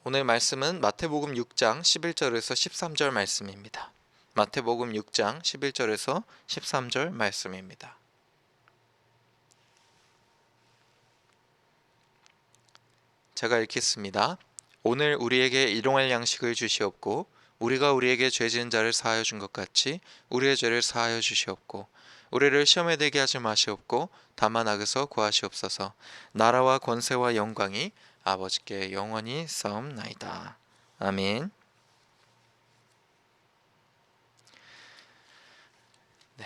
오늘 말씀은 마태복음 6장 11절에서 13절 말씀입니다. 마태복음 6장 11절에서 13절 말씀입니다. 제가 읽겠습니다. 오늘 우리에게 일용할 양식을 주시옵고 우리가 우리에게 죄 지은 자를 사하여 준 것 같이 우리의 죄를 사하여 주시옵고 우리를 시험에 들게 하지 마시옵고 다만 악에서 구하시옵소서. 나라와 권세와 영광이 아버지께 영원히 싸움나이다. 아멘. 네.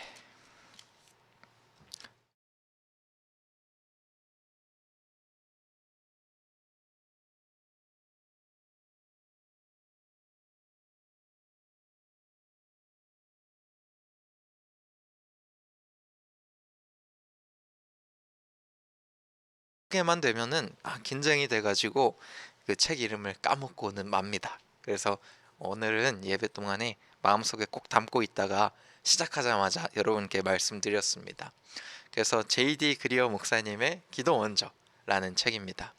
하게만 되면은 긴장이 돼가지고 그 책 이름을 까먹고는 맙니다. 그래서 오늘은 예배 동안에 마음속에 꼭 담고 있다가 시작하자마자 여러분께 말씀드렸습니다. 그래서 J.D. 그리어 목사님의 기도 원저라는 책입니다.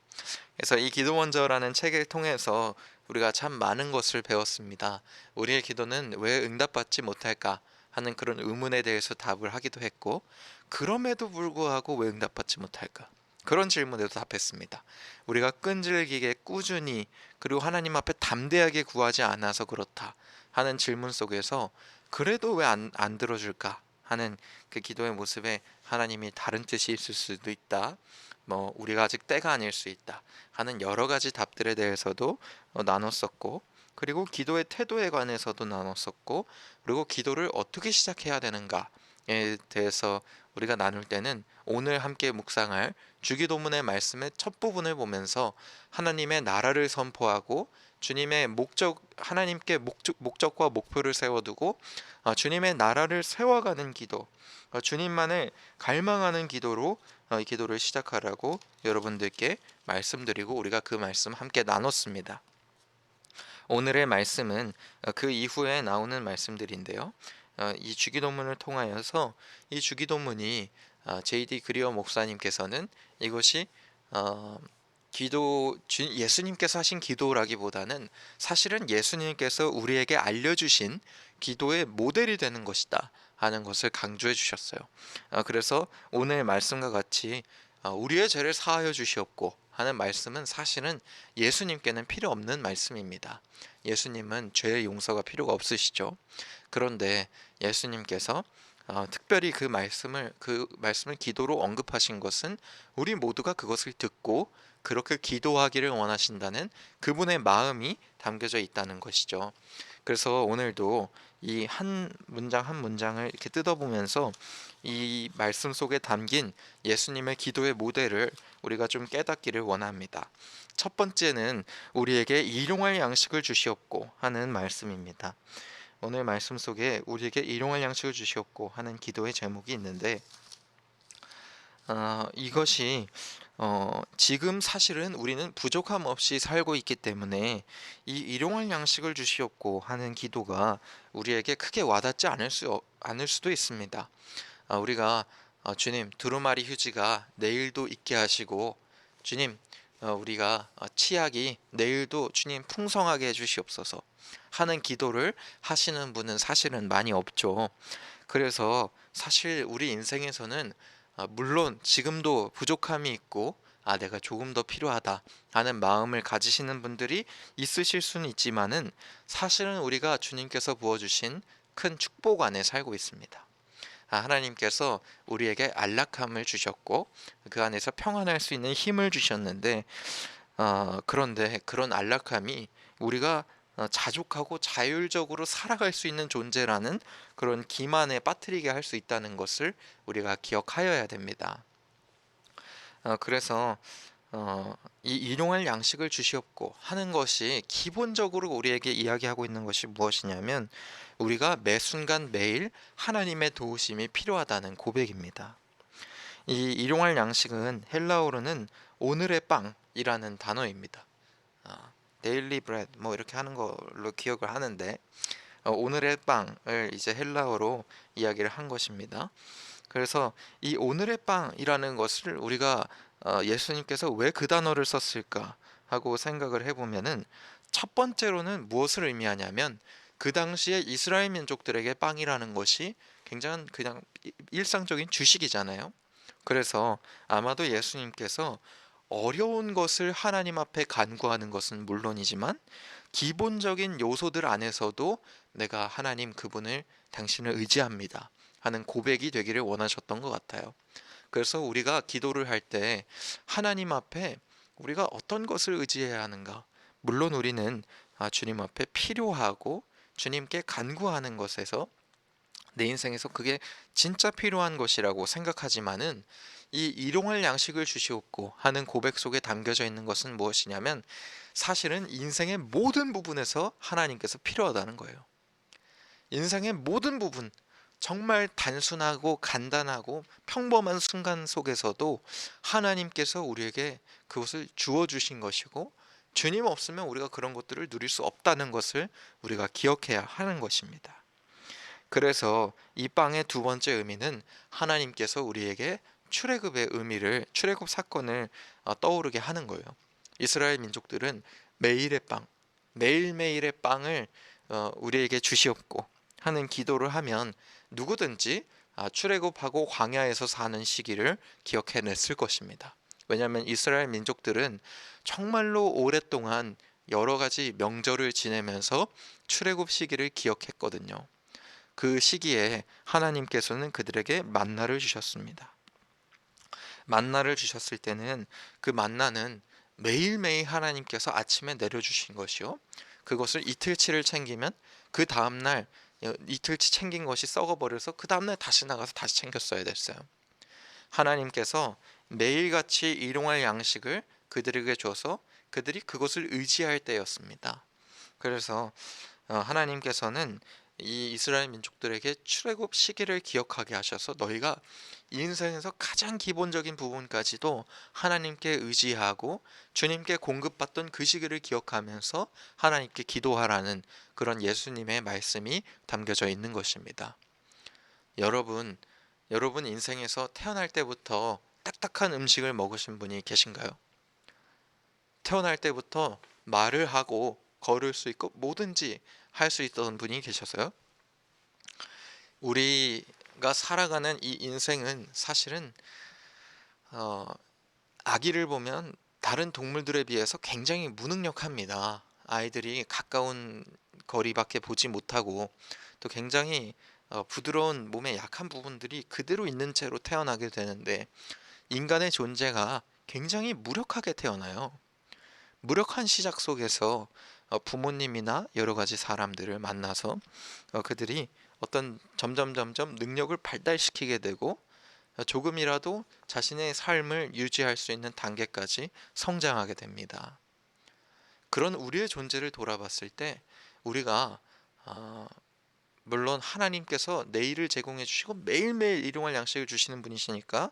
그래서 이 기도 원저라는 책을 통해서 우리가 참 많은 것을 배웠습니다. 우리의 기도는 왜 응답받지 못할까 하는 그런 의문에 대해서 답을 하기도 했고, 그럼에도 불구하고 왜 응답받지 못할까? 그런 질문에도 답했습니다. 우리가 끈질기게 꾸준히 그리고 하나님 앞에 담대하게 구하지 않아서 그렇다 하는 질문 속에서 그래도 왜 안 들어줄까 하는 그 기도의 모습에 하나님이 다른 뜻이 있을 수도 있다. 우리가 아직 때가 아닐 수 있다 하는 여러 가지 답들에 대해서도 나눴었고, 그리고 기도의 태도에 관해서도 나눴었고, 그리고 기도를 어떻게 시작해야 되는가에 대해서 우리가 나눌 때는 오늘 함께 묵상할 주기도문의 말씀의 첫 부분을 보면서 하나님의 나라를 선포하고 주님의 하나님께 목적과 목표를 세워두고 주님의 나라를 세워가는 기도, 주님만을 갈망하는 기도로 이 기도를 시작하라고 여러분들께 말씀드리고 우리가 그 말씀 함께 나눴습니다. 오늘의 말씀은 그 이후에 나오는 말씀들인데요. 이 주기도문을 통하여서 이 주기도문이 J.D. 그리어 목사님께서는 이것이 예수님께서 하신 기도라기보다는 사실은 예수님께서 우리에게 알려주신 기도의 모델이 되는 것이다 하는 것을 강조해 주셨어요. 그래서 오늘 말씀과 같이 우리의 죄를 사하여 주시옵고 하는 말씀은 사실은 예수님께는 필요 없는 말씀입니다. 예수님은 죄의 용서가 필요가 없으시죠. 그런데 예수님께서 특별히 그 말씀을 기도로 언급하신 것은 우리 모두가 그것을 듣고 그렇게 기도하기를 원하신다는 그분의 마음이 담겨져 있다는 것이죠. 그래서 오늘도 이 한 문장 한 문장을 이렇게 뜯어보면서 이 말씀 속에 담긴 예수님의 기도의 모델을 우리가 좀 깨닫기를 원합니다. 첫 번째는 우리에게 일용할 양식을 주시옵고 하는 말씀입니다. 오늘 말씀 속에 우리에게 일용할 양식을 주시옵고 하는 기도의 제목이 있는데, 이것이 지금 사실은 우리는 부족함 없이 살고 있기 때문에 이 일용할 양식을 주시옵고 하는 기도가 우리에게 크게 와닿지 않을 수도 있습니다. 우리가 주님 두루마리 휴지가 내일도 있게 하시고, 주님 우리가 치약이 내일도 주님 풍성하게 해주시옵소서 하는 기도를 하시는 분은 사실은 많이 없죠. 그래서 사실 우리 인생에서는 물론 지금도 부족함이 있고 내가 조금 더 필요하다 하는 마음을 가지시는 분들이 있으실 수는 있지만은 사실은 우리가 주님께서 부어주신 큰 축복 안에 살고 있습니다. 하나님께서 우리에게 안락함을 주셨고 그 안에서 평안할 수 있는 힘을 주셨는데, 그런데 그런 안락함이 우리가 자족하고 자율적으로 살아갈 수 있는 존재라는 그런 기만에 빠뜨리게 할 수 있다는 것을 우리가 기억하여야 됩니다. 그래서 이 일용할 양식을 주시옵고 하는 것이 기본적으로 우리에게 이야기하고 있는 것이 무엇이냐면 우리가 매 순간 매일 하나님의 도우심이 필요하다는 고백입니다. 이 일용할 양식은 헬라어로는 오늘의 빵이라는 단어입니다. 데일리 브레드 이렇게 하는 걸로 기억을 하는데, 오늘의 빵을 이제 헬라어로 이야기를 한 것입니다. 그래서 이 오늘의 빵이라는 것을 우리가 예수님께서 왜 그 단어를 썼을까 하고 생각을 해보면은 첫 번째로는 무엇을 의미하냐면 그 당시에 이스라엘 민족들에게 빵이라는 것이 굉장한 그냥 일상적인 주식이잖아요. 그래서 아마도 예수님께서 어려운 것을 하나님 앞에 간구하는 것은 물론이지만 기본적인 요소들 안에서도 내가 하나님 그분을 당신을 의지합니다 하는 고백이 되기를 원하셨던 것 같아요. 그래서 우리가 기도를 할 때 하나님 앞에 우리가 어떤 것을 의지해야 하는가? 물론 우리는 주님 앞에 필요하고 주님께 간구하는 것에서 내 인생에서 그게 진짜 필요한 것이라고 생각하지만은 이 일용할 양식을 주시옵고 하는 고백 속에 담겨져 있는 것은 무엇이냐면 사실은 인생의 모든 부분에서 하나님께서 필요하다는 거예요. 인생의 모든 부분, 정말 단순하고 간단하고 평범한 순간 속에서도 하나님께서 우리에게 그것을 주어 주신 것이고 주님 없으면 우리가 그런 것들을 누릴 수 없다는 것을 우리가 기억해야 하는 것입니다. 그래서 이 빵의 두 번째 의미는 하나님께서 우리에게 출애굽 사건을 떠오르게 하는 거예요. 이스라엘 민족들은 매일의 빵, 매일매일의 빵을 우리에게 주시옵고 하는 기도를 하면 누구든지 출애굽하고 광야에서 사는 시기를 기억해냈을 것입니다. 왜냐하면 이스라엘 민족들은 정말로 오랫동안 여러 가지 명절을 지내면서 출애굽 시기를 기억했거든요. 그 시기에 하나님께서는 그들에게 만나를 주셨습니다. 만나를 주셨을 때는 그 만나는 매일매일 하나님께서 아침에 내려주신 것이요. 그것을 이틀치를 챙기면 그 다음날 이틀치 챙긴 것이 썩어버려서 그 다음날 다시 나가서 다시 챙겼어야 됐어요. 하나님께서 매일같이 일용할 양식을 그들에게 줘서 그들이 그것을 의지할 때였습니다. 그래서 하나님께서는 이 이스라엘 민족들에게 출애굽 시기를 기억하게 하셔서 너희가 인생에서 가장 기본적인 부분까지도 하나님께 의지하고 주님께 공급받던 그 시기를 기억하면서 하나님께 기도하라는 그런 예수님의 말씀이 담겨져 있는 것입니다. 여러분, 여러분 인생에서 태어날 때부터 딱딱한 음식을 먹으신 분이 계신가요? 태어날 때부터 말을 하고 걸을 수 있고 뭐든지 할 수 있던 분이 계셔서요. 우리가 살아가는 이 인생은 사실은 어, 아기를 보면 다른 동물들에 비해서 굉장히 무능력합니다. 아이들이 가까운 거리밖에 보지 못하고 또 굉장히 부드러운 몸의 약한 부분들이 그대로 있는 채로 태어나게 되는데 인간의 존재가 굉장히 무력하게 태어나요. 무력한 시작 속에서 부모님이나 여러 가지 사람들을 만나서 그들이 어떤 점점 능력을 발달시키게 되고 조금이라도 자신의 삶을 유지할 수 있는 단계까지 성장하게 됩니다. 그런 우리의 존재를 돌아봤을 때 우리가 어, 물론 하나님께서 내일을 제공해 주시고 매일매일 일용할 양식을 주시는 분이시니까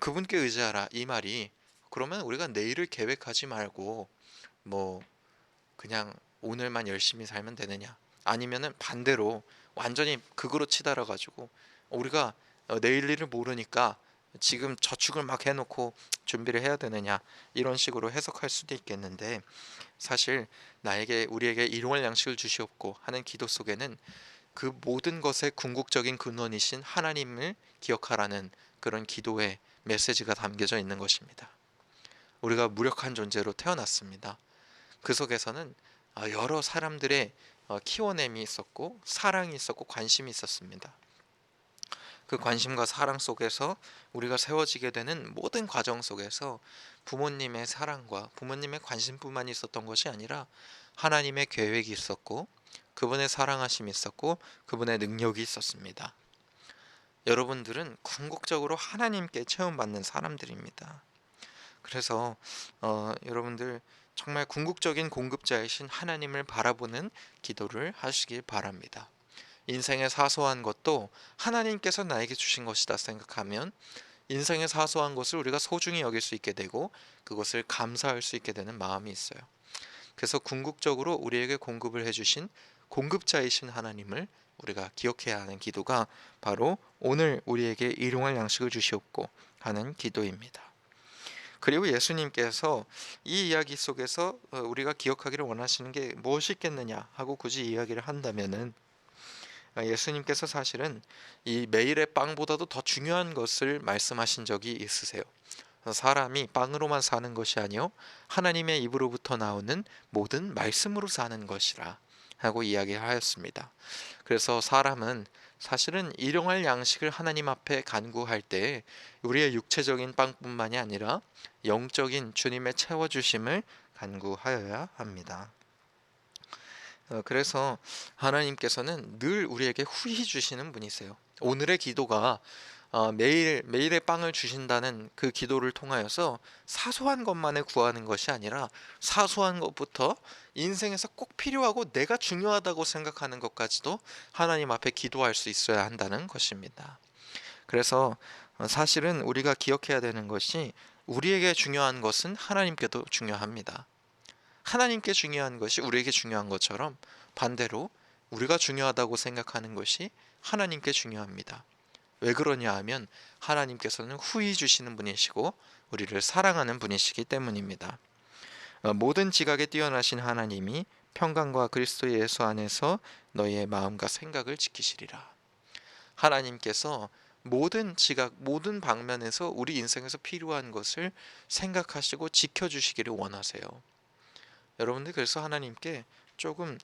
그분께 의지하라 이 말이 그러면 우리가 내일을 계획하지 말고 뭐 그냥 오늘만 열심히 살면 되느냐 아니면은 반대로 완전히 극으로 치달아 가지고 우리가 내일 일을 모르니까 지금 저축을 막 해놓고 준비를 해야 되느냐 이런 식으로 해석할 수도 있겠는데 사실 나에게 우리에게 일용할 양식을 주시옵고 하는 기도 속에는 그 모든 것의 궁극적인 근원이신 하나님을 기억하라는 그런 기도의 메시지가 담겨져 있는 것입니다. 우리가 무력한 존재로 태어났습니다. 그 속에서는 여러 사람들의 키워냄이 있었고 사랑이 있었고 관심이 있었습니다. 그 관심과 사랑 속에서 우리가 세워지게 되는 모든 과정 속에서 부모님의 사랑과 부모님의 관심뿐만 있었던 것이 아니라 하나님의 계획이 있었고 그분의 사랑하심이 있었고 그분의 능력이 있었습니다. 여러분들은 궁극적으로 하나님께 체험받는 사람들입니다. 그래서 여러분들 정말 궁극적인 공급자이신 하나님을 바라보는 기도를 하시길 바랍니다. 인생의 사소한 것도 하나님께서 나에게 주신 것이다 생각하면 인생의 사소한 것을 우리가 소중히 여길 수 있게 되고 그것을 감사할 수 있게 되는 마음이 있어요. 그래서 궁극적으로 우리에게 공급을 해주신 공급자이신 하나님을 우리가 기억해야 하는 기도가 바로 오늘 우리에게 일용할 양식을 주시옵고 하는 기도입니다. 그리고 예수님께서 이 이야기 속에서 우리가 기억하기를 원하시는 게 무엇이 있겠느냐 하고 굳이 이야기를 한다면은, 예수님께서 사실은 이 매일의 빵보다도 더 중요한 것을 말씀하신 적이 있으세요. 사람이 빵으로만 사는 것이 아니요 하나님의 입으로부터 나오는 모든 말씀으로 사는 것이라 하고 이야기하였습니다. 그래서 사람은 사실은 일용할 양식을 하나님 앞에 간구할 때 우리의 육체적인 빵뿐만이 아니라 영적인 주님의 채워주심을 간구하여야 합니다. 그래서 하나님께서는 늘 우리에게 후히 주시는 분이세요. 오늘의 기도가 매일 매일의 빵을 주신다는 그 기도를 통하여서 사소한 것만을 구하는 것이 아니라 사소한 것부터 인생에서 꼭 필요하고 내가 중요하다고 생각하는 것까지도 하나님 앞에 기도할 수 있어야 한다는 것입니다. 그래서 사실은 우리가 기억해야 되는 것이, 우리에게 중요한 것은 하나님께도 중요합니다. 하나님께 중요한 것이 우리에게 중요한 것처럼 반대로 우리가 중요하다고 생각하는 것이 하나님께 중요합니다. 왜 그러냐 하면 하나님께서는 후히 주시는 분이시고 우리를 사랑하는 분이시기 때문입니다. 모든 지각에 뛰어나신 하나님이 평강과 그리스도 예수 안에서 너희의 마음과 생각을 지키시리라. 하나님께서 모든 지각, 모든 방면에서 우리 인생에서 필요한 것을 생각하시고 지켜주시기를 원하세요. 여러분들, 그래서 하나님께 조금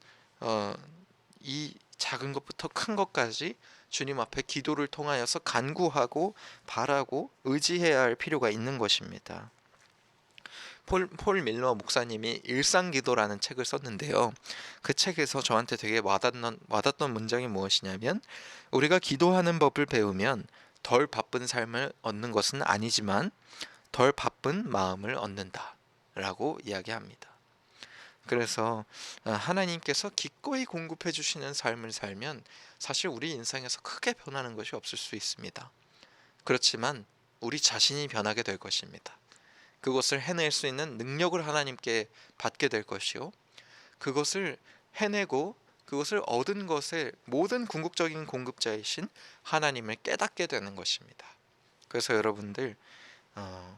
이 작은 것부터 큰 것까지 주님 앞에 기도를 통하여서 간구하고 바라고 의지해야 할 필요가 있는 것입니다. 폴 밀러 목사님이 일상기도라는 책을 썼는데요. 그 책에서 저한테 되게 와닿던 문장이 무엇이냐면, 우리가 기도하는 법을 배우면 덜 바쁜 삶을 얻는 것은 아니지만 덜 바쁜 마음을 얻는다 라고 이야기합니다. 그래서 하나님께서 기꺼이 공급해 주시는 삶을 살면 사실 우리 인생에서 크게 변하는 것이 없을 수 있습니다. 그렇지만 우리 자신이 변하게 될 것입니다. 그것을 해낼 수 있는 능력을 하나님께 받게 될 것이요, 그것을 해내고 그것을 얻은 것의 모든 궁극적인 공급자이신 하나님을 깨닫게 되는 것입니다. 그래서 여러분들,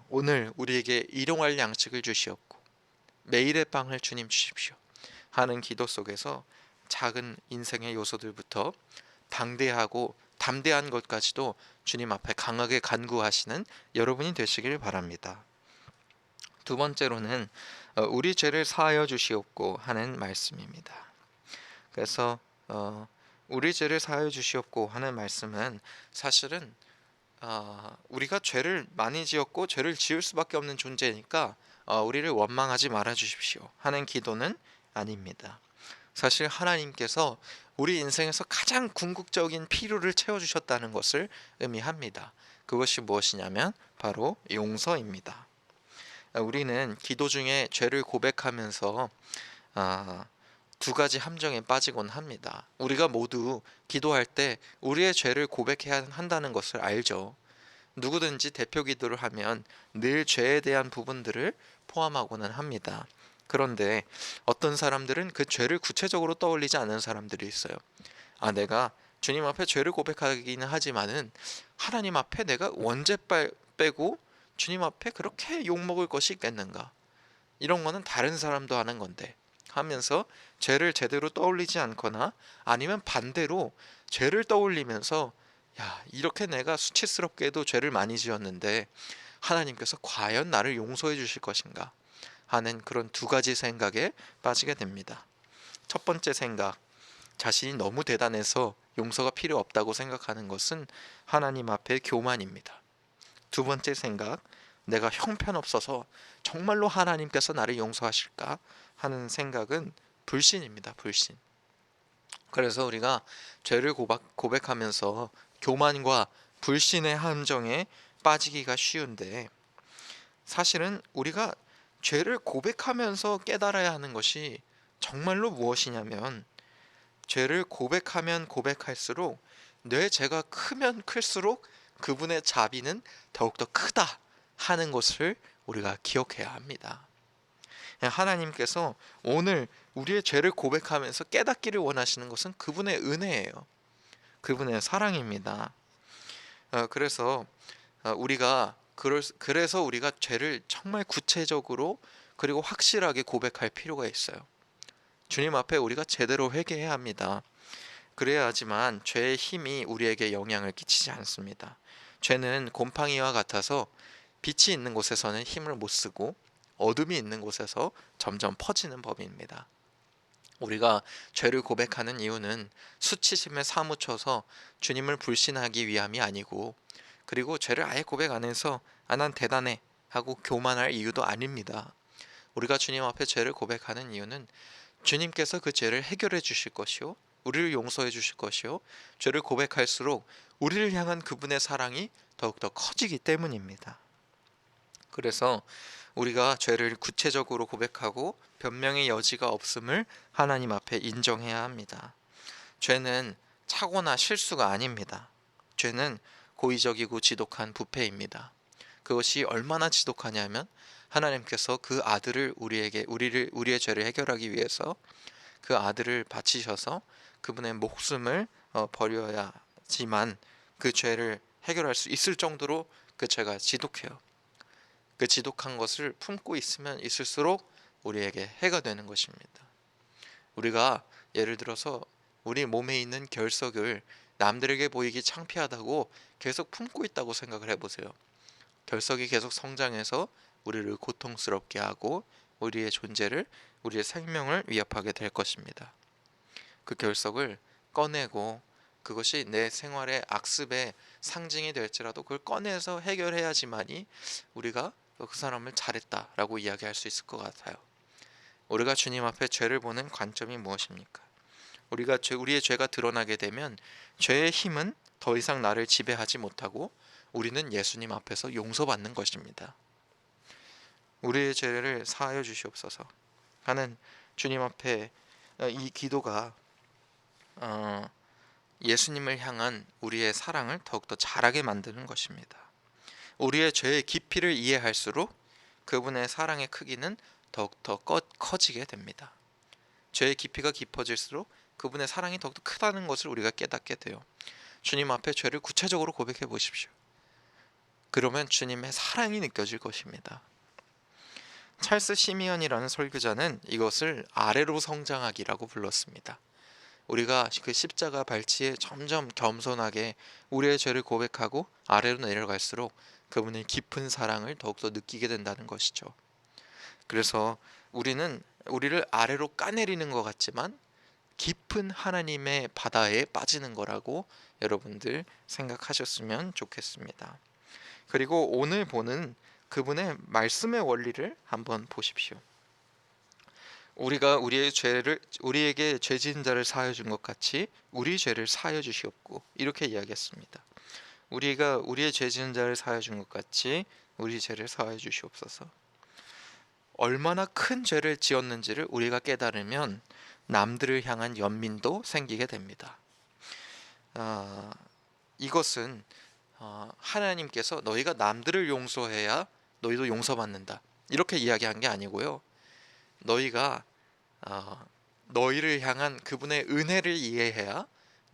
오늘 우리에게 일용할 양식을 주시옵고 매일의 빵을 주님 주십시오 하는 기도 속에서 작은 인생의 요소들부터 방대하고 담대한 것까지도 주님 앞에 강하게 간구하시는 여러분이 되시길 바랍니다. 두 번째로는 우리 죄를 사하여 주시옵고 하는 말씀입니다. 그래서 우리 죄를 사하여 주시옵고 하는 말씀은 사실은 우리가 죄를 많이 지었고 죄를 지을 수밖에 없는 존재니까 우리를 원망하지 말아 주십시오 하는 기도는 아닙니다. 사실 하나님께서 우리 인생에서 가장 궁극적인 필요를 채워주셨다는 것을 의미합니다. 그것이 무엇이냐면 바로 용서입니다. 우리는 기도 중에 죄를 고백하면서 두 가지 함정에 빠지곤 합니다. 우리가 모두 기도할 때 우리의 죄를 고백해야 한다는 것을 알죠. 누구든지 대표 기도를 하면 늘 죄에 대한 부분들을 포함하고는 합니다. 그런데 어떤 사람들은 그 죄를 구체적으로 떠올리지 않는 사람들이 있어요. 내가 주님 앞에 죄를 고백하기는 하지만은 하나님 앞에 내가 언제 빼고 주님 앞에 그렇게 욕먹을 것이 있겠는가? 이런 거는 다른 사람도 하는 건데 하면서 죄를 제대로 떠올리지 않거나, 아니면 반대로 죄를 떠올리면서 이렇게 내가 수치스럽게도 죄를 많이 지었는데 하나님께서 과연 나를 용서해 주실 것인가 하는 그런 두 가지 생각에 빠지게 됩니다. 첫 번째 생각, 자신이 너무 대단해서 용서가 필요 없다고 생각하는 것은 하나님 앞의 교만입니다. 두 번째 생각, 내가 형편없어서 정말로 하나님께서 나를 용서하실까 하는 생각은 불신입니다. 불신. 그래서 우리가 죄를 고백하면서 교만과 불신의 함정에 빠지기가 쉬운데, 사실은 우리가 죄를 고백하면서 깨달아야 하는 것이 정말로 무엇이냐면, 죄를 고백하면 고백할수록 내 죄가 크면 클수록 그분의 자비는 더욱더 크다 하는 것을 우리가 기억해야 합니다. 하나님께서 오늘 우리의 죄를 고백하면서 깨닫기를 원하시는 것은 그분의 은혜예요. 그분의 사랑입니다. 그래서 우리가 그래서 우리가 죄를 정말 구체적으로 그리고 확실하게 고백할 필요가 있어요. 주님 앞에 우리가 제대로 회개해야 합니다. 그래야지만 죄의 힘이 우리에게 영향을 끼치지 않습니다. 죄는 곰팡이와 같아서 빛이 있는 곳에서는 힘을 못 쓰고 어둠이 있는 곳에서 점점 퍼지는 법입니다. 우리가 죄를 고백하는 이유는 수치심에 사무쳐서 주님을 불신하기 위함이 아니고, 그리고 죄를 아예 고백 안 해서 난 대단해 하고 교만할 이유도 아닙니다. 우리가 주님 앞에 죄를 고백하는 이유는 주님께서 그 죄를 해결해 주실 것이요, 우리를 용서해 주실 것이요, 죄를 고백할수록 우리를 향한 그분의 사랑이 더욱더 커지기 때문입니다. 그래서 우리가 죄를 구체적으로 고백하고 변명의 여지가 없음을 하나님 앞에 인정해야 합니다. 죄는 착오나 실수가 아닙니다. 죄는 고의적이고 지독한 부패입니다. 그것이 얼마나 지독하냐면 하나님께서 그 아들을 우리의 죄를 해결하기 위해서 그 아들을 바치셔서 그분의 목숨을 버려야지만 그 죄를 해결할 수 있을 정도로 그 죄가 지독해요. 그 지독한 것을 품고 있으면 있을수록 우리에게 해가 되는 것입니다. 우리가 예를 들어서 우리 몸에 있는 결석을 남들에게 보이기 창피하다고 계속 품고 있다고 생각을 해보세요. 결석이 계속 성장해서 우리를 고통스럽게 하고 우리의 존재를, 우리의 생명을 위협하게 될 것입니다. 그 결석을 꺼내고 그것이 내 생활의 악습의 상징이 될지라도 그걸 꺼내서 해결해야지만이 우리가 그 사람을 잘했다라고 이야기할 수 있을 것 같아요. 우리가 주님 앞에 죄를 보는 관점이 무엇입니까? 우리의 죄가 드러나게 되면 죄의 힘은 더 이상 나를 지배하지 못하고 우리는 예수님 앞에서 용서받는 것입니다. 우리의 죄를 사하여 주시옵소서 하는 주님 앞에 이 기도가 예수님을 향한 우리의 사랑을 더욱더 자라게 만드는 것입니다. 우리의 죄의 깊이를 이해할수록 그분의 사랑의 크기는 더욱더 커지게 됩니다. 죄의 깊이가 깊어질수록 그분의 사랑이 더욱더 크다는 것을 우리가 깨닫게 돼요. 주님 앞에 죄를 구체적으로 고백해 보십시오. 그러면 주님의 사랑이 느껴질 것입니다. 찰스 시미언이라는 설교자는 이것을 아래로 성장하기라고 불렀습니다. 우리가 그 십자가 발치에 점점 겸손하게 우리의 죄를 고백하고 아래로 내려갈수록 그분의 깊은 사랑을 더욱더 느끼게 된다는 것이죠. 그래서 우리를 아래로 까내리는 것 같지만 깊은 하나님의 바다에 빠지는 거라고 여러분들 생각하셨으면 좋겠습니다. 그리고 오늘 보는 그분의 말씀의 원리를 한번 보십시오. 우리가 우리에게 죄 지은 자를 사하여 준 것 같이 우리 죄를 사하여 주시옵고, 이렇게 이야기했습니다. 우리가 우리의 죄 지은 자를 사하여 준 것 같이 우리 죄를 사하여 주시옵소서. 얼마나 큰 죄를 지었는지를 우리가 깨달으면 남들을 향한 연민도 생기게 됩니다. 이것은 하나님께서 너희가 남들을 용서해야 너희도 용서받는다, 이렇게 이야기한 게 아니고요. 너희가 너희를 향한 그분의 은혜를 이해해야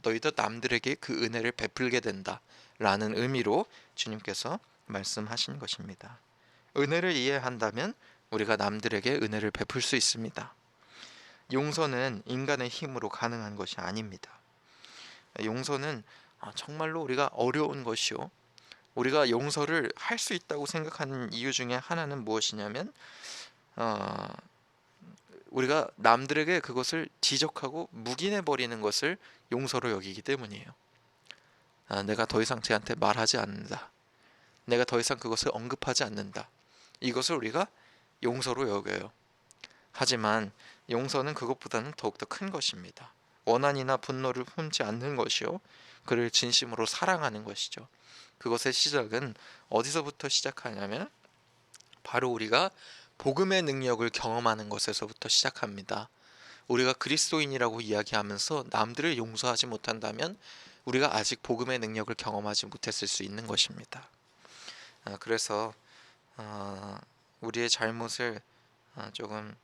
너희도 남들에게 그 은혜를 베풀게 된다 라는 의미로 주님께서 말씀하신 것입니다. 은혜를 이해한다면 우리가 남들에게 은혜를 베풀 수 있습니다. 용서는 인간의 힘으로 가능한 것이 아닙니다. 용서는 정말로 우리가 어려운 것이요, 우리가 용서를 할 수 있다고 생각하는 이유 중에 하나는 무엇이냐면 우리가 남들에게 그것을 지적하고 묵인해 버리는 것을 용서로 여기기 때문이에요. 내가 더 이상 쟤한테 말하지 않는다, 내가 더 이상 그것을 언급하지 않는다, 이것을 우리가 용서로 여겨요. 하지만 용서는 그것보다는 더욱더 큰 것입니다. 원한이나 분노를 품지 않는 것이요, 그를 진심으로 사랑하는 것이죠. 그것의 시작은 어디서부터 시작하냐면 바로 우리가 복음의 능력을 경험하는 것에서부터 시작합니다. 우리가 그리스도인이라고 이야기하면서 남들을 용서하지 못한다면 우리가 아직 복음의 능력을 경험하지 못했을 수 있는 것입니다. 그래서 우리의 잘못을 조금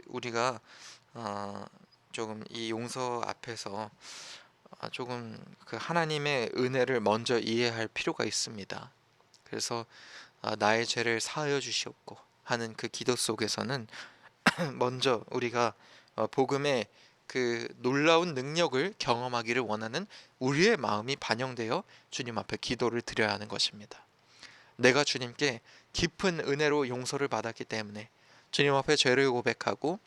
우리가 조금 이 용서 앞에서 조금 그 하나님의 은혜를 먼저 이해할 필요가 있습니다. 그래서 나의 죄를 사하여 주시옵고 하는 그 기도 속에서는 먼저 우리가 복음의 그 놀라운 능력을 경험하기를 원하는 우리의 마음이 반영되어 주님 앞에 기도를 드려야 하는 것입니다. 내가 주님께 깊은 은혜로 용서를 받았기 때문에 주님 앞에 죄를 고백하고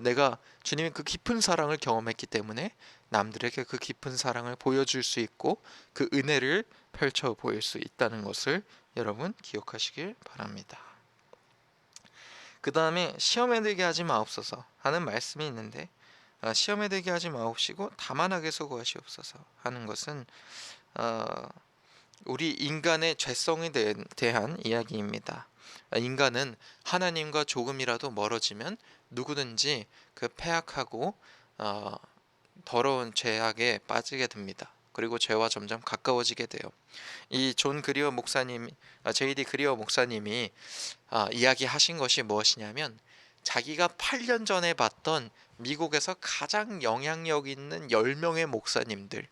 내가 주님의 그 깊은 사랑을 경험했기 때문에 남들에게 그 깊은 사랑을 보여줄 수 있고 그 은혜를 펼쳐 보일 수 있다는 것을 여러분 기억하시길 바랍니다. 그 다음에 시험에 들게 하지 마옵소서 하는 말씀이 있는데, 시험에 들게 하지 마옵시고 다만 악에서 구하시옵소서 하는 것은 우리 인간의 죄성에 대한 이야기입니다. 인간은 하나님과 조금이라도 멀어지면 누구든지 그 패악하고 더러운 죄악에 빠지게 됩니다. 그리고 죄와 점점 가까워지게 돼요. 이 존 그리어 목사님, J.D. 그리어 목사님이 이야기하신 것이 무엇이냐면, 자기가 8년 전에 봤던 미국에서 가장 영향력 있는 10명의 목사님들,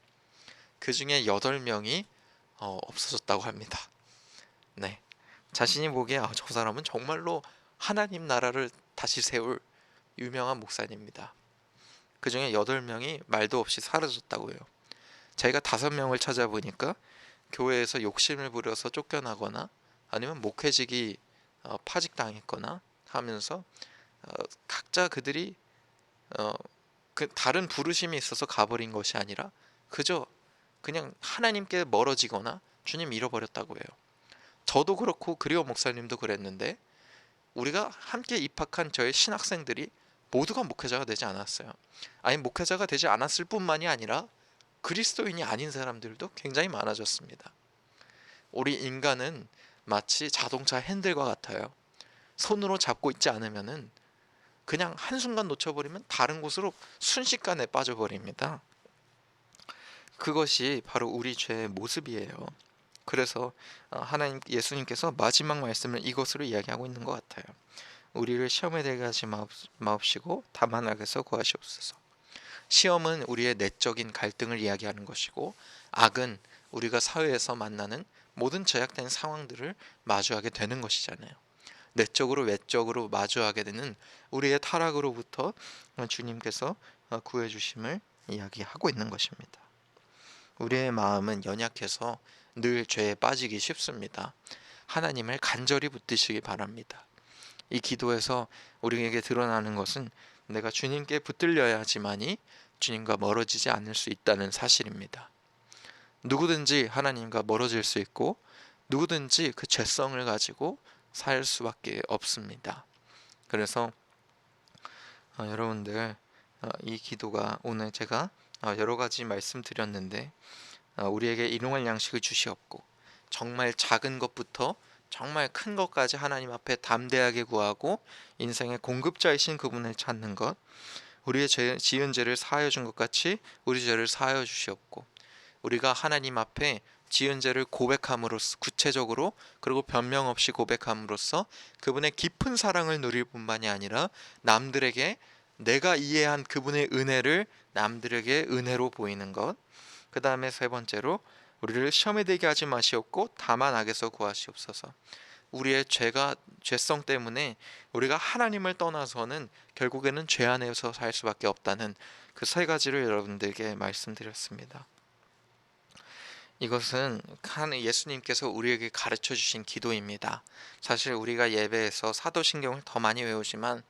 그 중에 8명이 없어졌다고 합니다. 네, 자신이 보기에 저 사람은 정말로 하나님 나라를 다시 세울 유명한 목사님입니다. 그 중에 8명이 말도 없이 사라졌다고요. 자기가 5명을 찾아보니까 교회에서 욕심을 부려서 쫓겨나거나 아니면 목회직이 파직당했거나 하면서 각자 그들이 그 다른 부르심이 있어서 가버린 것이 아니라 그냥 하나님께 멀어지거나 주님 잃어버렸다고 해요. 저도 그렇고 그리오 목사님도 그랬는데, 우리가 함께 입학한 저의 신학생들이 모두가 목회자가 되지 않았어요. 아니, 목회자가 되지 않았을 뿐만이 아니라 그리스도인이 아닌 사람들도 굉장히 많아졌습니다. 우리 인간은 마치 자동차 핸들과 같아요. 손으로 잡고 있지 않으면은 그냥 한순간 놓쳐버리면 다른 곳으로 순식간에 빠져버립니다. 그것이 바로 우리 죄의 모습이에요. 그래서 하나님 예수님께서 마지막 말씀을 이것으로 이야기하고 있는 것 같아요. 우리를 시험에 들게 하지 마옵시고 다만 악에서 구하시옵소서. 시험은 우리의 내적인 갈등을 이야기하는 것이고, 악은 우리가 사회에서 만나는 모든 제약된 상황들을 마주하게 되는 것이잖아요. 내적으로 외적으로 마주하게 되는 우리의 타락으로부터 주님께서 구해 주심을 이야기하고 있는 것입니다. 우리의 마음은 연약해서 늘 죄에 빠지기 쉽습니다. 하나님을 간절히 붙드시기 바랍니다. 이 기도에서 우리에게 드러나는 것은 내가 주님께 붙들려야지만이 주님과 멀어지지 않을 수 있다는 사실입니다. 누구든지 하나님과 멀어질 수 있고 누구든지 그 죄성을 가지고 살 수밖에 없습니다. 그래서 여러분들, 이 기도가 오늘 제가 여러 가지 말씀드렸는데, 우리에게 일용할 양식을 주시옵고 정말 작은 것부터 정말 큰 것까지 하나님 앞에 담대하게 구하고 인생의 공급자이신 그분을 찾는 것, 우리의 지은 죄를 사하여 준 것 같이 우리 죄를 사하여 주시옵고, 우리가 하나님 앞에 지은 죄를 고백함으로써, 구체적으로 그리고 변명 없이 고백함으로써 그분의 깊은 사랑을 누릴 뿐만이 아니라 남들에게 내가 이해한 그분의 은혜를 남들에게 은혜로 보이는 것, 그 다음에 세 번째로 우리를 시험에 들게 하지 마시옵고 다만 악에서 구하시옵소서. 우리의 죄성 때문에 우리가 하나님을 떠나서는 결국에는 죄 안에서 살 수밖에 없다는 그 세 가지를 여러분들에게 말씀드렸습니다. 이것은 예수님께서 우리에게 가르쳐 주신 기도입니다. 사실 우리가 예배에서 사도신경을 더 많이 외우지만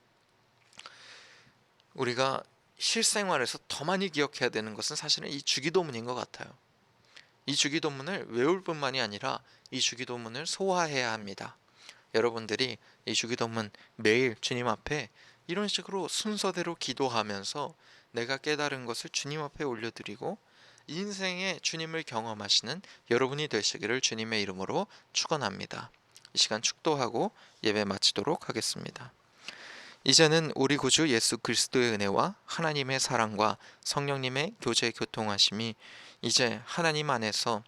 우리가 실생활에서 더 많이 기억해야 되는 것은 사실은 이 주기도문인 것 같아요. 이 주기도문을 외울 뿐만이 아니라 이 주기도문을 소화해야 합니다. 여러분들이 이 주기도문 매일 주님 앞에 이런 식으로 순서대로 기도하면서 내가 깨달은 것을 주님 앞에 올려드리고 인생의 주님을 경험하시는 여러분이 되시기를 주님의 이름으로 축원합니다. 이 시간 축도하고 예배 마치도록 하겠습니다. 이제는 우리 구주 예수 그리스도의 은혜와 하나님의 사랑과 성령님의 교제 교통하심이 이제 하나님 안에서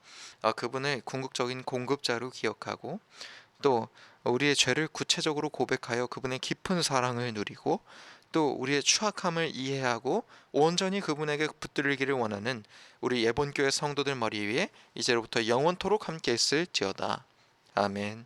그분을 궁극적인 공급자로 기억하고 또 우리의 죄를 구체적으로 고백하여 그분의 깊은 사랑을 누리고 또 우리의 추악함을 이해하고 온전히 그분에게 붙들리기를 원하는 우리 예본교회 성도들 머리 위에 이제로부터 영원토록 함께 있을지어다. 아멘.